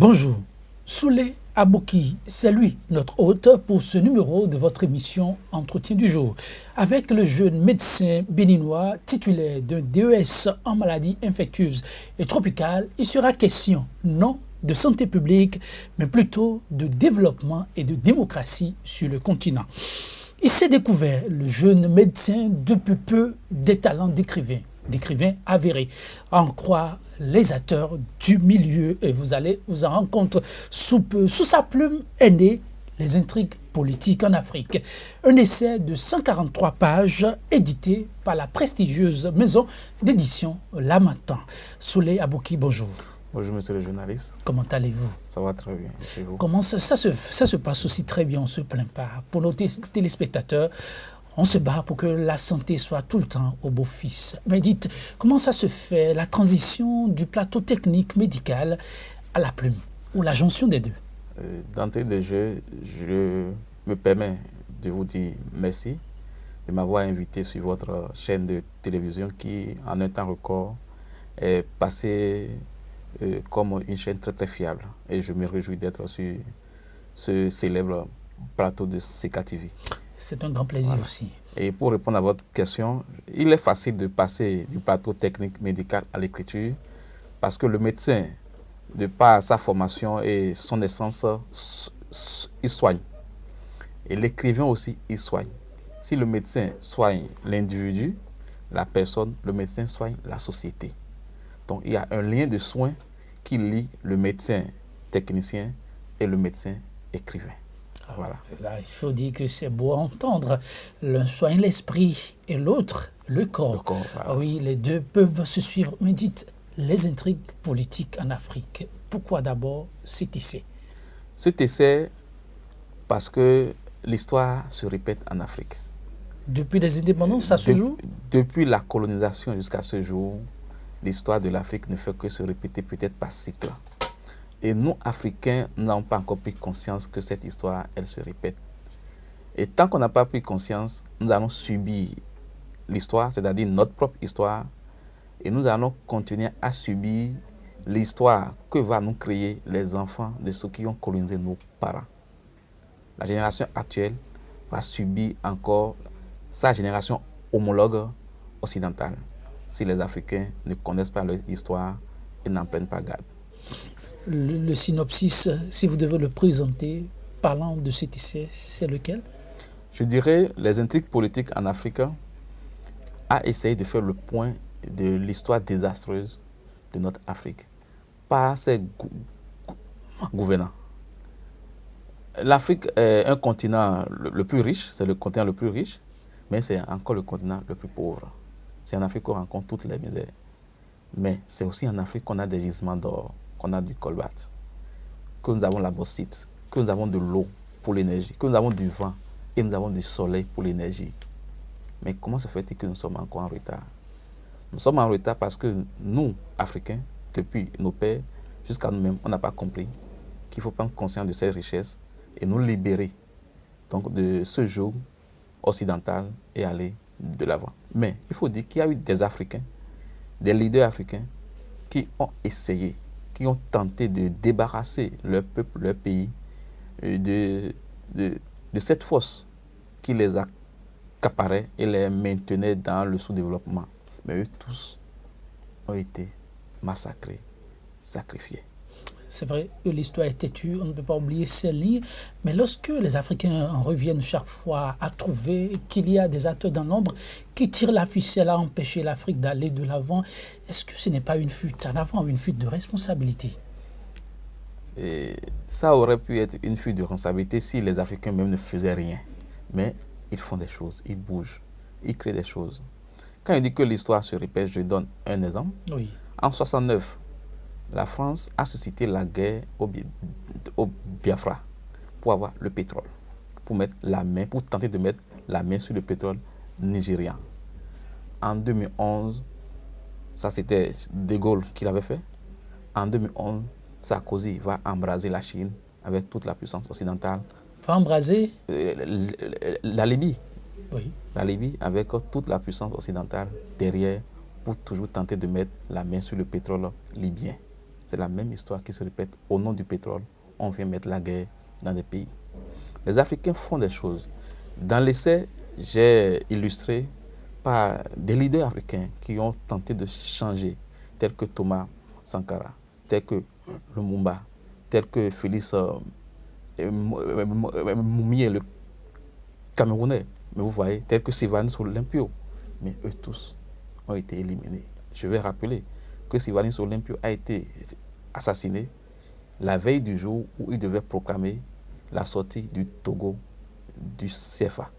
Bonjour, Souley Abouki, c'est lui, notre hôte pour ce numéro de votre émission Entretien du jour. Avec le jeune médecin béninois titulaire d'un DES en maladies infectieuses et tropicales, il sera question non de santé publique, mais plutôt de développement et de démocratie sur le continent. Il s'est découvert, le jeune médecin, depuis peu des talents d'écrivain avérés, à en croire les acteurs du milieu. Et vous allez vous en rendre compte sous peu. Sous sa plume est né Les intrigues politiques en Afrique, un essai de 143 pages édité par la prestigieuse maison d'édition L'Harmattan. Souley Abouki, bonjour. Bonjour monsieur le journaliste. Comment allez-vous? Ça va très bien. Chez vous? Comment ça se passe aussi très bien, on ne se plaint pas. Pour nos téléspectateurs, on se bat pour que la santé soit tout le temps au beau fixe. Mais dites, comment ça se fait, la transition du plateau technique médical à la plume, ou la jonction des deux? D'entrée de jeu, je me permets de vous dire merci de m'avoir invité sur votre chaîne de télévision qui, en un temps record, est passée comme une chaîne très très fiable. Et je me réjouis d'être sur ce célèbre plateau de CKTV. C'est un grand plaisir aussi. Et pour répondre à votre question, il est facile de passer du plateau technique médical à l'écriture parce que le médecin, de par sa formation et son essence, il soigne. Et l'écrivain aussi, il soigne. Si le médecin soigne l'individu, la personne, le médecin soigne la société. Donc il y a un lien de soins qui lie le médecin technicien et le médecin écrivain. Voilà. Là, il faut dire que c'est beau à entendre. L'un soigne l'esprit et l'autre le corps. Le corps, voilà. Oui, les deux peuvent se suivre. Mais dites, les intrigues politiques en Afrique, pourquoi d'abord cet essai? Cet essai, parce que l'histoire se répète en Afrique. Depuis les indépendances, ça se joue? Depuis la colonisation jusqu'à ce jour, l'histoire de l'Afrique ne fait que se répéter peut-être par cycle. Et nous, Africains, n'avons pas encore pris conscience que cette histoire, elle se répète. Et tant qu'on n'a pas pris conscience, nous allons subir l'histoire, c'est-à-dire notre propre histoire, et nous allons continuer à subir l'histoire que va nous créer les enfants de ceux qui ont colonisé nos parents. La génération actuelle va subir encore sa génération homologue occidentale, si les Africains ne connaissent pas leur histoire et n'en prennent pas garde. Le synopsis, si vous devez le présenter, parlant de cet essai, c'est lequel? Je dirais les intrigues politiques en Afrique a essayé de faire le point de l'histoire désastreuse de notre Afrique par ses gouvernants. L'Afrique est un continent le plus riche, c'est le continent le plus riche, mais c'est encore le continent le plus pauvre. C'est en Afrique qu'on rencontre toutes les misères. Mais c'est aussi en Afrique qu'on a des gisements d'or, qu'on a du colbert, que nous avons la bauxite, que nous avons de l'eau pour l'énergie, que nous avons du vent et nous avons du soleil pour l'énergie. Mais comment se fait-il que nous sommes encore en retard? Nous sommes en retard parce que nous, Africains, depuis nos pères jusqu'à nous-mêmes, on n'a pas compris qu'il faut prendre conscience de ces richesses et nous libérer donc, de ce joug occidental et aller de l'avant. Mais il faut dire qu'il y a eu des Africains, des leaders africains qui ont essayé, qui ont tenté de débarrasser leur peuple, leur pays de cette force qui les accaparait et les maintenait dans le sous-développement. Mais eux tous ont été massacrés, sacrifiés. C'est vrai que l'histoire est têtue, on ne peut pas oublier ces lignes, mais lorsque les Africains en reviennent chaque fois à trouver qu'il y a des acteurs dans l'ombre qui tirent la ficelle à empêcher l'Afrique d'aller de l'avant, est-ce que ce n'est pas une fuite en avant, une fuite de responsabilité? Et ça aurait pu être une fuite de responsabilité si les Africains même ne faisaient rien. Mais ils font des choses, ils bougent, ils créent des choses. Quand il dit que l'histoire se répète, je donne un exemple. Oui. En 1969, la France a suscité la guerre au Biafra pour avoir le pétrole, pour tenter de mettre la main sur le pétrole nigérian. En 2011, ça c'était De Gaulle qui l'avait fait. En 2011, Sarkozy va embraser la Chine avec toute la puissance occidentale. Va embraser la Libye. Oui. La Libye avec toute la puissance occidentale derrière pour toujours tenter de mettre la main sur le pétrole libyen. c'est la même histoire qui se répète. Au nom du pétrole, on vient mettre la guerre dans des pays. Les Africains font des choses. Dans l'essai, j'ai illustré par des leaders africains qui ont tenté de changer, tels que Thomas Sankara, tels que Lumumba, tels que Félix Moumié, le Camerounais, mais vous voyez, tels que Sylvanus Olympio. Mais eux tous ont été éliminés. Je vais rappeler que Sylvanus Olympio a été assassiné la veille du jour où il devait proclamer la sortie du Togo du CFA.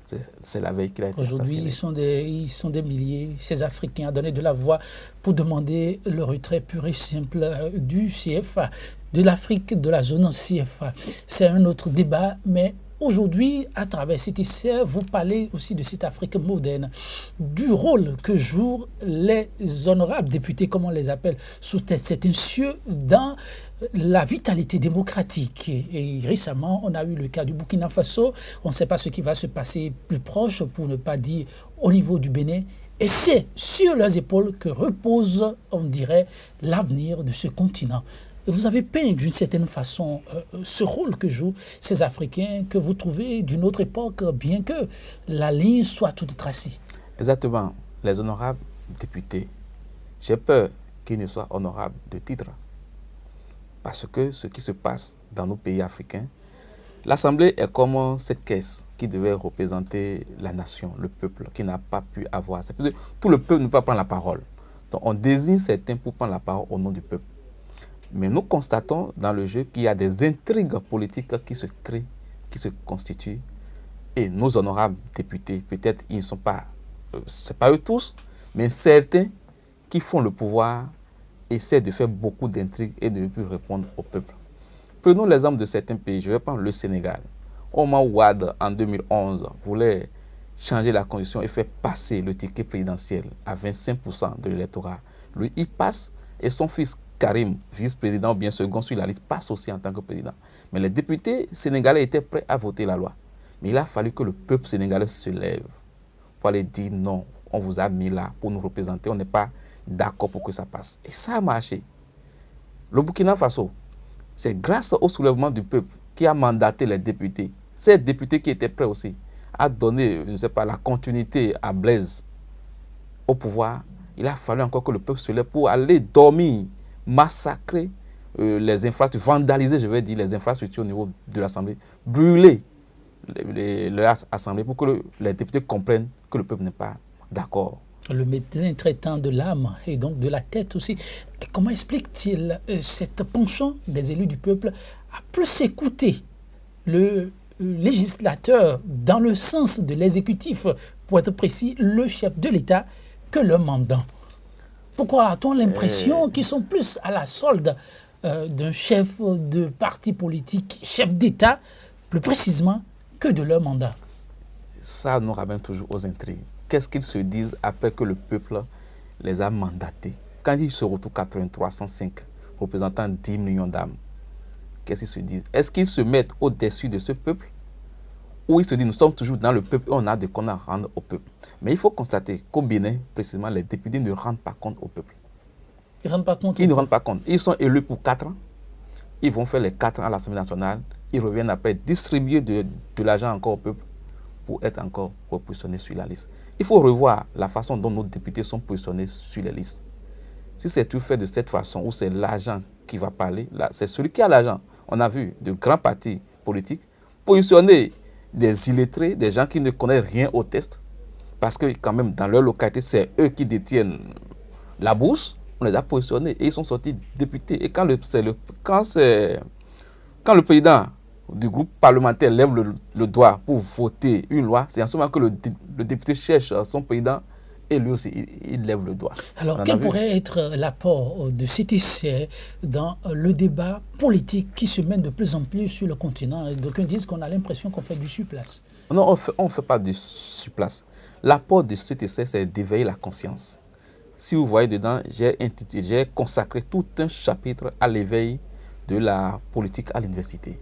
C'est la veille qu'il a été Aujourd'hui, assassiné. ils sont des milliers, ces Africains, à donner de la voix pour demander le retrait pur et simple du CFA, de l'Afrique, de la zone CFA. C'est un autre débat, mais aujourd'hui, à travers cet essai, vous parlez aussi de cette Afrique moderne, du rôle que jouent les honorables députés, comme on les appelle, sous certains cieux, dans la vitalité démocratique. Et récemment, on a eu le cas du Burkina Faso. On ne sait pas ce qui va se passer plus proche, pour ne pas dire au niveau du Bénin. Et c'est sur leurs épaules que repose, on dirait, l'avenir de ce continent. Vous avez peint d'une certaine façon ce rôle que jouent ces Africains que vous trouvez d'une autre époque, bien que la ligne soit toute tracée. Exactement. Les honorables députés, j'ai peur qu'ils ne soient honorables de titre. Parce que ce qui se passe dans nos pays africains, l'Assemblée est comme cette caisse qui devait représenter la nation, le peuple, qui n'a pas pu avoir. Tout le peuple ne peut pas prendre la parole. Donc on désigne certains pour prendre la parole au nom du peuple. Mais nous constatons dans le jeu qu'il y a des intrigues politiques qui se créent, qui se constituent. Et nos honorables députés, peut-être ils ne sont pas, c'est pas eux tous, mais certains qui font le pouvoir essaient de faire beaucoup d'intrigues et de ne plus répondre au peuple. Prenons l'exemple de certains pays. Je vais prendre le Sénégal. Au moment où Wade, en 2011, voulait changer la constitution et faire passer le ticket présidentiel à 25% de l'électorat, lui, il passe et son fils Karim, vice-président ou bien second sur la liste, passe aussi en tant que président. Mais les députés sénégalais étaient prêts à voter la loi. Mais il a fallu que le peuple sénégalais se lève pour aller dire non, on vous a mis là pour nous représenter, on n'est pas d'accord pour que ça passe. Et ça a marché. Le Burkina Faso, c'est grâce au soulèvement du peuple qui a mandaté les députés. Ces députés qui étaient prêts aussi à donner, je ne sais pas, la continuité à Blaise au pouvoir. Il a fallu encore que le peuple se lève pour aller dormir, massacrer les infrastructures, vandaliser, je vais dire, les infrastructures au niveau de l'Assemblée, brûler l'Assemblée pour que les députés comprennent que le peuple n'est pas d'accord. Le médecin traitant de l'âme et donc de la tête aussi. Comment explique-t-il cette penchant des élus du peuple à plus écouter le législateur dans le sens de l'exécutif, pour être précis, le chef de l'État, que le mandant? Pourquoi a-t-on l'impression qu'ils sont plus à la solde d'un chef de parti politique, chef d'État, plus précisément, que de leur mandat? Ça nous ramène toujours aux intrigues. Qu'est-ce qu'ils se disent après que le peuple les a mandatés? Quand ils se retrouvent 83, 105, représentant 10 millions d'âmes, qu'est-ce qu'ils se disent? Est-ce qu'ils se mettent au-dessus de ce peuple? Ou ils se disent, nous sommes toujours dans le peuple et on a des comptes à rendre au peuple? Mais il faut constater qu'au Bénin, précisément, les députés ne rendent pas compte au peuple. Ils ne rendent pas compte? Ils ne rendent pas compte. Ils sont élus pour 4 ans. Ils vont faire les 4 ans à l'Assemblée nationale. Ils reviennent après distribuer de l'argent encore au peuple pour être encore positionnés sur la liste. Il faut revoir la façon dont nos députés sont positionnés sur les listes. Si c'est tout fait de cette façon, où c'est l'argent qui va parler, c'est celui qui a l'argent. On a vu de grands partis politiques positionner des illettrés, des gens qui ne connaissent rien au test, parce que quand même dans leur localité, c'est eux qui détiennent la bourse. On les a positionnés et ils sont sortis députés. Et quand le président du groupe parlementaire lève le doigt pour voter une loi, c'est en ce moment que le député cherche son président et lui aussi, il lève le doigt. Alors, quel pourrait être l'apport de cet essai dans le débat politique qui se mène de plus en plus sur le continent? D'aucuns disent qu'on a l'impression qu'on fait du surplace. Non, on ne fait pas du surplace. L'apport de cet essai, c'est d'éveiller la conscience. Si vous voyez dedans, j'ai consacré tout un chapitre à l'éveil de la politique à l'université.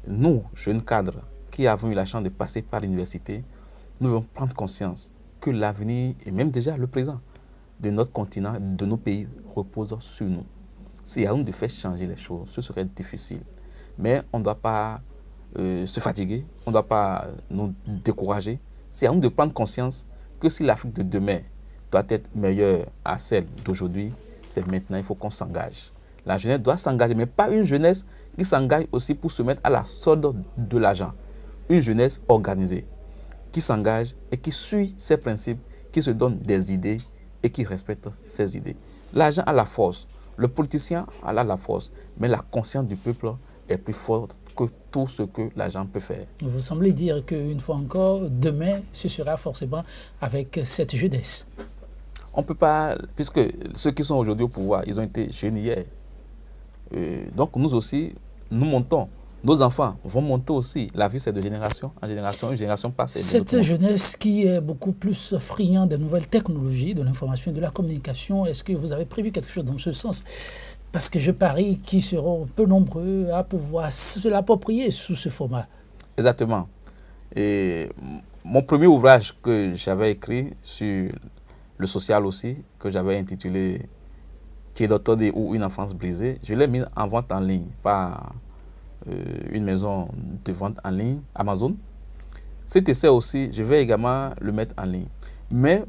Nous, jeunes cadres qui avons eu la chance de passer par l'université, nous devons prendre conscience que l'avenir, et même déjà le présent, de notre continent, de nos pays, repose sur nous. C'est à nous de faire changer les choses. Ce serait difficile. Mais on ne doit pas se fatiguer, on ne doit pas nous décourager. C'est à nous de prendre conscience que si l'Afrique de demain doit être meilleure à celle d'aujourd'hui, c'est maintenant, il faut qu'on s'engage. La jeunesse doit s'engager, mais pas une jeunesse qui s'engage aussi pour se mettre à la solde de l'argent. Une jeunesse organisée, qui s'engage et qui suit ses principes, qui se donne des idées et qui respecte ses idées. L'argent a la force, le politicien a la force, mais la conscience du peuple est plus forte que tout ce que l'argent peut faire. Vous semblez dire qu'une fois encore, demain, ce sera forcément avec cette jeunesse. On ne peut pas, puisque ceux qui sont aujourd'hui au pouvoir, ils ont été jeunes hier. Donc nous aussi, nous montons. Nos enfants vont monter aussi. La vie, c'est de génération en génération. Une génération passe. Cette jeunesse qui est beaucoup plus friande des nouvelles technologies, de l'information et de la communication, est-ce que vous avez prévu quelque chose dans ce sens? Parce que je parie qu'ils seront peu nombreux à pouvoir se l'approprier sous ce format. Exactement. Et mon premier ouvrage que j'avais écrit sur le social aussi, que j'avais intitulé « Tiédotode ou une enfance brisée », je l'ai mis en vente en ligne par une maison de vente en ligne, Amazon. Cet essai aussi, je vais également le mettre en ligne. Mais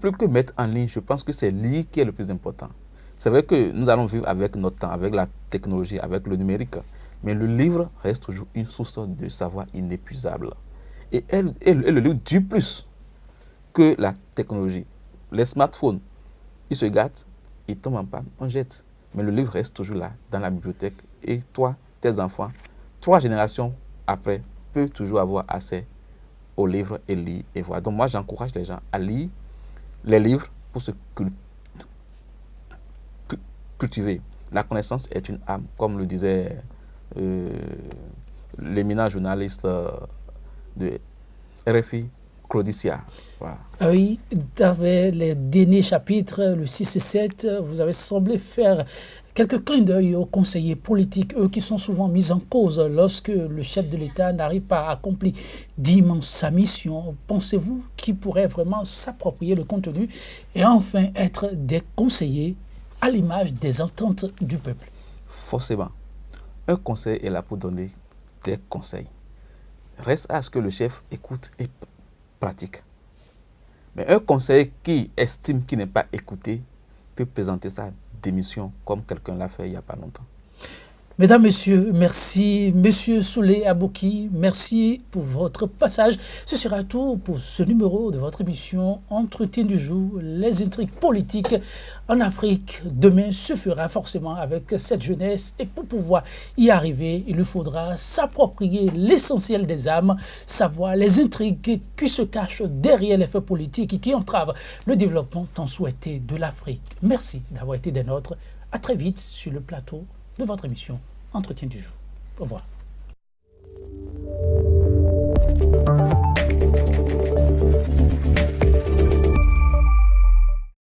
plus que mettre en ligne, je pense que c'est lire qui est le plus important. C'est vrai que nous allons vivre avec notre temps, avec la technologie, avec le numérique. Mais le livre reste toujours une source de savoir inépuisable. Et le livre dure plus que la technologie. Les smartphones, ils se gâtent, ils tombent en panne, on jette. Mais le livre reste toujours là, dans la bibliothèque. Et toi, tes enfants, 3 générations après, peuvent toujours avoir accès aux livres et lire et voir. Donc moi, j'encourage les gens à lire les livres pour se cultiver. La connaissance est une âme, comme le disait l'éminent journaliste de RFI, Claudicia. Voilà. Ah oui, dans les derniers chapitres, le 6 et 7, vous avez semblé faire quelques clins d'œil aux conseillers politiques, eux qui sont souvent mis en cause lorsque le chef de l'État n'arrive pas à accomplir dignement sa mission. Pensez-vous qu'ils pourraient vraiment s'approprier le contenu et enfin être des conseillers à l'image des ententes du peuple? Forcément. Un conseil est là pour donner des conseils. Reste à ce que le chef écoute et pratique. Mais un conseil qui estime qu'il n'est pas écouté peut présenter sa démission comme quelqu'un l'a fait il n'y a pas longtemps. Mesdames, Messieurs, merci. Monsieur Souley Abouki, merci pour votre passage. Ce sera tout pour ce numéro de votre émission Entretien du jour, les intrigues politiques en Afrique. Demain se fera forcément avec cette jeunesse et pour pouvoir y arriver, il lui faudra s'approprier l'essentiel des âmes, savoir les intrigues qui se cachent derrière les faits politiques et qui entravent le développement tant souhaité de l'Afrique. Merci d'avoir été des nôtres. À très vite sur le plateau de votre émission Entretien du jour. Au revoir.